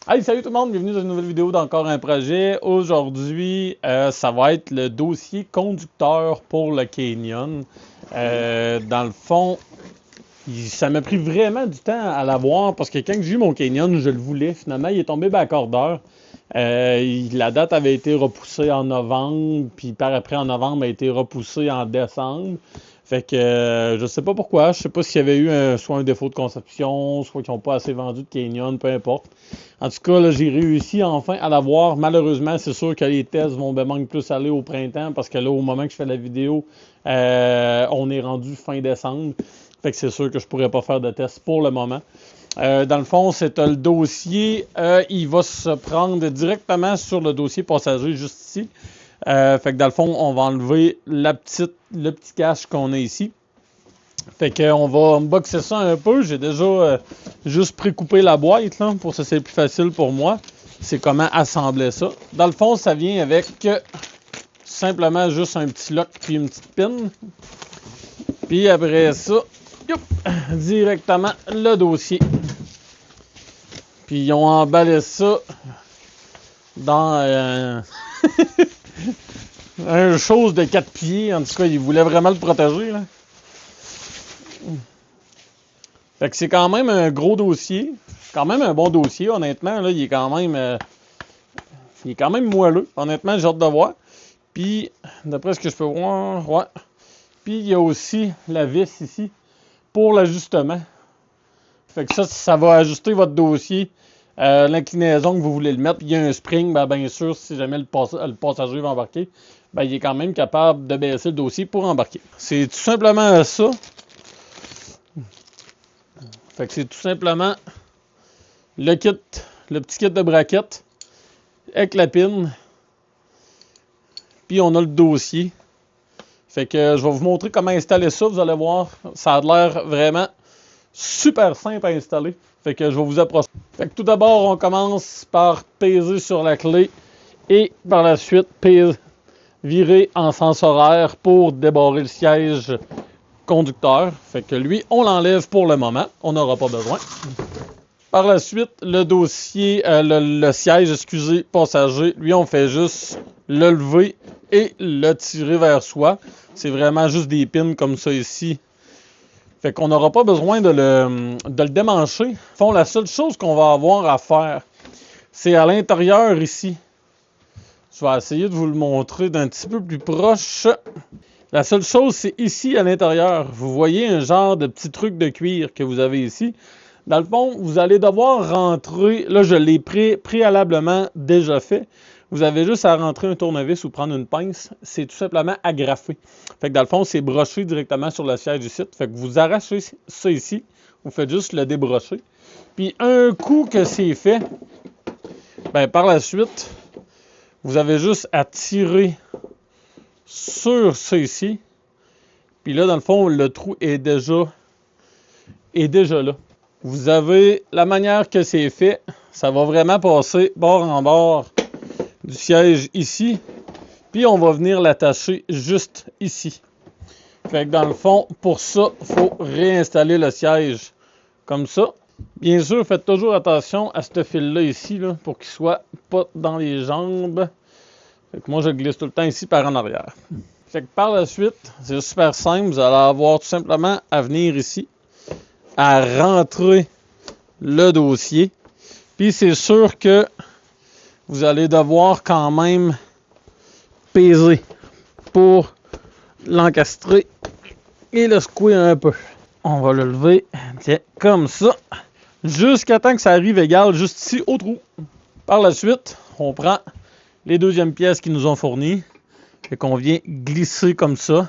Hey, salut tout le monde, bienvenue dans une nouvelle vidéo d'encore un projet. Aujourd'hui, ça va être le dossier conducteur pour le Canyon. Dans le fond, ça m'a pris vraiment du temps à l'avoir parce que quand j'ai eu mon Canyon, je le voulais. Finalement, il est tombé backordeur. La date avait été repoussée en novembre, puis par après en novembre a été repoussée en décembre. Fait que je sais pas pourquoi, je sais pas s'il y avait eu soit un défaut de conception, soit qu'ils n'ont pas assez vendu de Canyon, peu importe. En tout cas, là, j'ai réussi enfin à l'avoir. Malheureusement, c'est sûr que les tests vont même plus aller au printemps parce que là, au moment que je fais la vidéo, on est rendu fin décembre. Fait que c'est sûr que je pourrais pas faire de tests pour le moment. Dans le fond, c'est le dossier. Il va se prendre directement sur le dossier passager juste ici. Fait que dans le fond, on va enlever le petit cache qu'on a ici. Fait qu'on va unboxer ça un peu. J'ai déjà juste précoupé la boîte là, pour que c'est plus facile pour moi. C'est comment assembler ça. Dans le fond, ça vient avec simplement juste un petit lock puis une petite pin. Puis après ça, directement le dossier. Puis ils ont emballé ça dans une chose de 4 pieds. En tout cas, ils voulaient vraiment le protéger, là. Fait que c'est quand même un gros dossier. Quand même un bon dossier, honnêtement. Là, il est quand même moelleux. Honnêtement, j'ai hâte de voir. Puis, d'après ce que je peux voir, ouais. Puis, il y a aussi la vis ici pour l'ajustement. Fait que ça va ajuster votre dossier, l'inclinaison que vous voulez le mettre. Puis, il y a un spring, bien sûr, si jamais le passager va embarquer, il est quand même capable de baisser le dossier pour embarquer. C'est tout simplement ça. Fait que c'est tout simplement le petit kit de braquettes avec la pin. Puis on a le dossier. Fait que je vais vous montrer comment installer ça. Vous allez voir, ça a l'air vraiment super simple à installer. Fait que je vais vous approcher. Fait que tout d'abord, on commence par peser sur la clé et par la suite virer en sens horaire pour débarrer le siège conducteur. Fait que lui, on l'enlève pour le moment. On n'aura pas besoin. Par la suite, le dossier, le siège, passager, lui, on fait juste le lever et le tirer vers soi. C'est vraiment juste des pins comme ça ici. Fait qu'on n'aura pas besoin de le démancher. La seule chose qu'on va avoir à faire, c'est à l'intérieur ici. Je vais essayer de vous le montrer d'un petit peu plus proche. La seule chose, c'est ici à l'intérieur. Vous voyez un genre de petit truc de cuir que vous avez ici. Dans le fond, vous allez devoir rentrer, là je l'ai préalablement déjà fait. Vous avez juste à rentrer un tournevis ou prendre une pince. C'est tout simplement agrafé. Fait que dans le fond, c'est broché directement sur le siège ici. Fait que vous arrachez ça ici. Vous faites juste le débrocher. Puis un coup que c'est fait, par la suite, vous avez juste à tirer sur ça ici. Puis là, dans le fond, le trou est déjà là. Vous avez la manière que c'est fait. Ça va vraiment passer bord en bord du siège ici. Puis on va venir l'attacher juste ici. Fait que dans le fond, pour ça, il faut réinstaller le siège comme ça. Bien sûr, faites toujours attention à ce fil-là ici, là, pour qu'il soit pas dans les jambes. Fait que moi, je glisse tout le temps ici par en arrière. Fait que par la suite, c'est super simple. Vous allez avoir tout simplement à venir ici, à rentrer le dossier. Puis c'est sûr que vous allez devoir quand même peser pour l'encastrer et le secouer un peu. On va le lever, tiens, comme ça, jusqu'à temps que ça arrive égal juste ici au trou. Par la suite, on prend les deuxièmes pièces qu'ils nous ont fournies et qu'on vient glisser comme ça.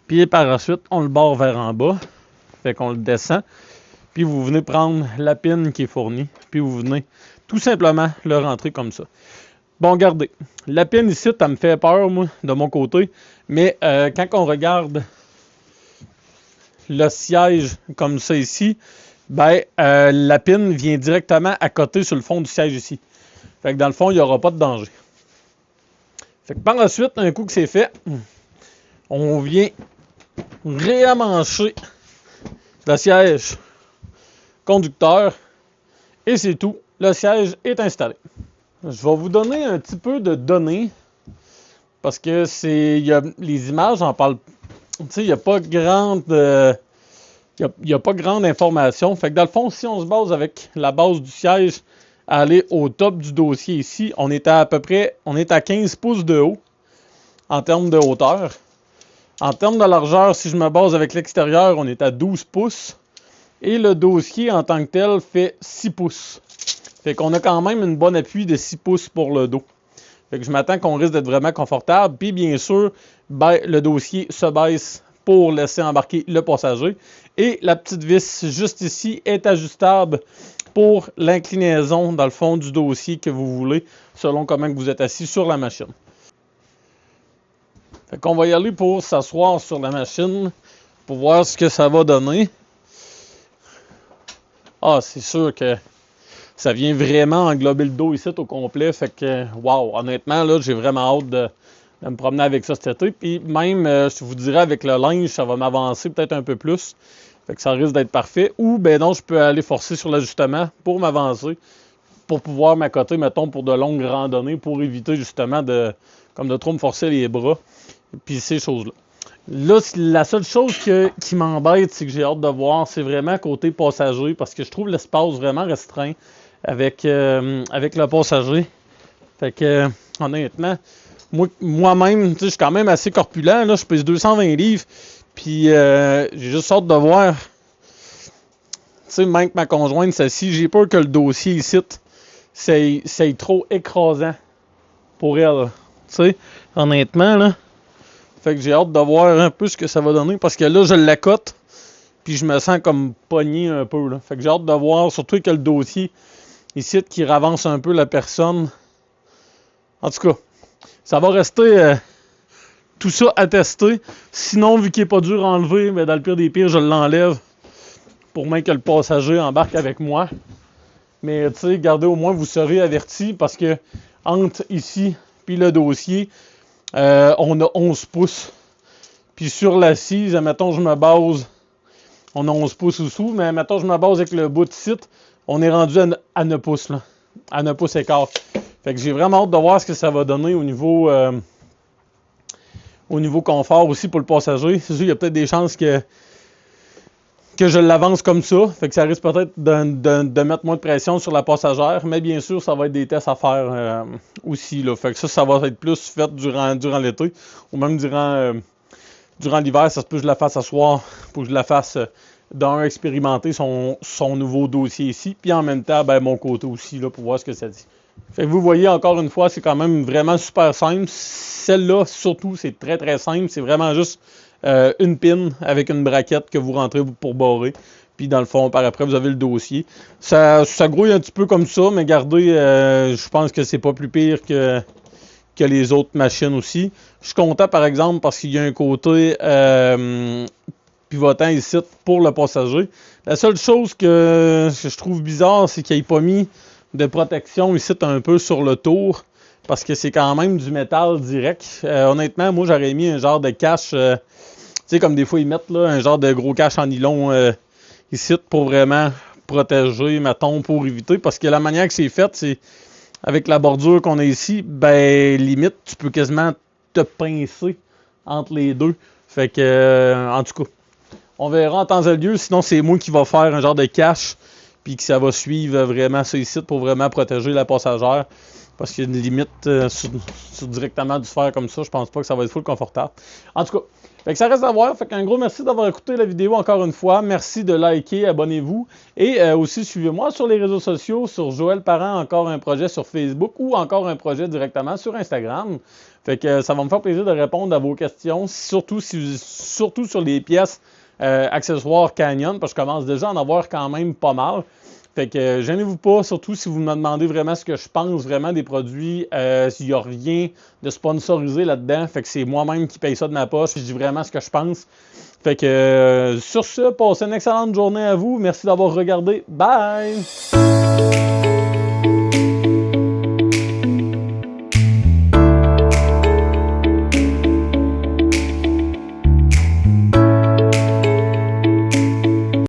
Puis par la suite, on le barre vers en bas. Fait qu'on le descend. Puis vous venez prendre la pin qui est fournie. Puis vous venez tout simplement le rentrer comme ça. Bon, regardez. La pin ici, ça me fait peur, moi, de mon côté. Mais quand on regarde le siège comme ça ici, la pin vient directement à côté sur le fond du siège ici. Fait que dans le fond, il n'y aura pas de danger. Fait que par la suite, un coup que c'est fait, on vient réamancher le siège conducteur et c'est tout. le siège est installé. Je vais vous donner un petit peu de données parce que les images en parlent. Tu sais, il n'y a pas grande. Il n'y a pas grande information. Fait que dans le fond, si on se base avec la base du siège à aller au top du dossier ici, on est à peu près 15 pouces de haut en termes de hauteur. En termes de largeur, si je me base avec l'extérieur, on est à 12 pouces. Et le dossier en tant que tel fait 6 pouces. Fait qu'on a quand même une bonne appui de 6 pouces pour le dos. Fait que je m'attends qu'on risque d'être vraiment confortable. Puis bien sûr, le dossier se baisse pour laisser embarquer le passager. Et la petite vis juste ici est ajustable pour l'inclinaison dans le fond du dossier que vous voulez, selon comment vous êtes assis sur la machine. Fait qu'on va y aller pour s'asseoir sur la machine pour voir ce que ça va donner. Ah, c'est sûr que ça vient vraiment englober le dos ici au complet. Fait que, wow, honnêtement, là, j'ai vraiment hâte de me promener avec ça cet été. Puis même, je vous dirais, avec le linge, ça va m'avancer peut-être un peu plus. Fait que ça risque d'être parfait. Ou, ben non, je peux aller forcer sur l'ajustement pour m'avancer, pour pouvoir m'accoter, mettons, pour de longues randonnées, pour éviter justement de trop me forcer les bras. Puis ces choses-là. Là, la seule chose qui m'embête, c'est que j'ai hâte de voir, c'est vraiment côté passager, parce que je trouve l'espace vraiment restreint avec le passager. Fait que, honnêtement, moi-même, tu sais, je suis quand même assez corpulent, là, je pèse 220 livres, puis j'ai juste hâte de voir, tu sais, même que ma conjointe s'assit, j'ai peur que le dossier ici, c'est trop écrasant pour elle, tu sais, honnêtement, là. Fait que j'ai hâte de voir un peu ce que ça va donner, parce que là, je l'accote, puis je me sens comme pogné un peu, là. Fait que j'ai hâte de voir, surtout que le dossier ici, qui ravance un peu la personne. En tout cas, ça va rester tout ça à tester. Sinon, vu qu'il n'est pas dur à enlever, mais dans le pire des pires, je l'enlève pour même que le passager embarque avec moi. Mais tu sais, gardez au moins, vous serez avertis parce que entre ici puis le dossier, on a 11 pouces. Puis sur l'assise, admettons, je me base, on a 11 pouces sous, mais admettons, je me base avec le bout de site, on est rendu à 9 pouces, là. À 9 pouces et quart. Fait que j'ai vraiment hâte de voir ce que ça va donner au niveau confort aussi pour le passager. C'est sûr, il y a peut-être des chances que je l'avance comme ça. Fait que ça risque peut-être de mettre moins de pression sur la passagère. Mais bien sûr, ça va être des tests à faire aussi, là. Fait que ça va être plus fait durant l'été. Ou même durant l'hiver, ça se peut que je la fasse asseoir pour que je la fasse expérimenter son nouveau dossier ici. Puis en même temps, ben, mon côté aussi, là, pour voir ce que ça dit. Fait que vous voyez, encore une fois, c'est quand même vraiment super simple. Celle-là, surtout, c'est très très simple. C'est vraiment juste une pin avec une braquette que vous rentrez pour barrer. Puis dans le fond, par après, vous avez le dossier. Ça grouille un petit peu comme ça, mais gardez, je pense que c'est pas plus pire que les autres machines aussi. Je suis content, par exemple, parce qu'il y a un côté pivotant ici pour le passager. La seule chose que je trouve bizarre, c'est qu'il n'y ait pas mis de protection ici un peu sur le tour, parce que c'est quand même du métal direct. Honnêtement, moi, j'aurais mis un genre de cache, tu sais, comme des fois ils mettent là, un genre de gros cache en nylon ici pour vraiment protéger, mettons, pour éviter, parce que la manière que c'est fait, c'est avec la bordure qu'on a ici, ben, limite, tu peux quasiment te pincer entre les deux. Fait que, en tout cas, on verra en temps et lieu. Sinon, c'est moi qui va faire un genre de cache, puis que ça va suivre vraiment ce ici pour vraiment protéger la passagère. Parce qu'il y a une limite sur directement du fer comme ça. Je pense pas que ça va être full confortable. En tout cas, fait que ça reste à voir. Fait qu'un gros merci d'avoir écouté la vidéo encore une fois. Merci de liker, abonnez-vous. Et aussi, suivez-moi sur les réseaux sociaux, sur Joël Parent, encore un projet sur Facebook ou encore un projet directement sur Instagram. Fait que ça va me faire plaisir de répondre à vos questions, surtout sur les pièces accessoires Canyon, parce que je commence déjà à en avoir quand même pas mal. Fait que gênez-vous pas, surtout si vous me demandez vraiment ce que je pense vraiment des produits. S'il n'y a rien de sponsorisé là-dedans, fait que c'est moi-même qui paye ça de ma poche. Je dis vraiment ce que je pense. Fait que sur ce, passez une excellente journée à vous. Merci d'avoir regardé. Bye!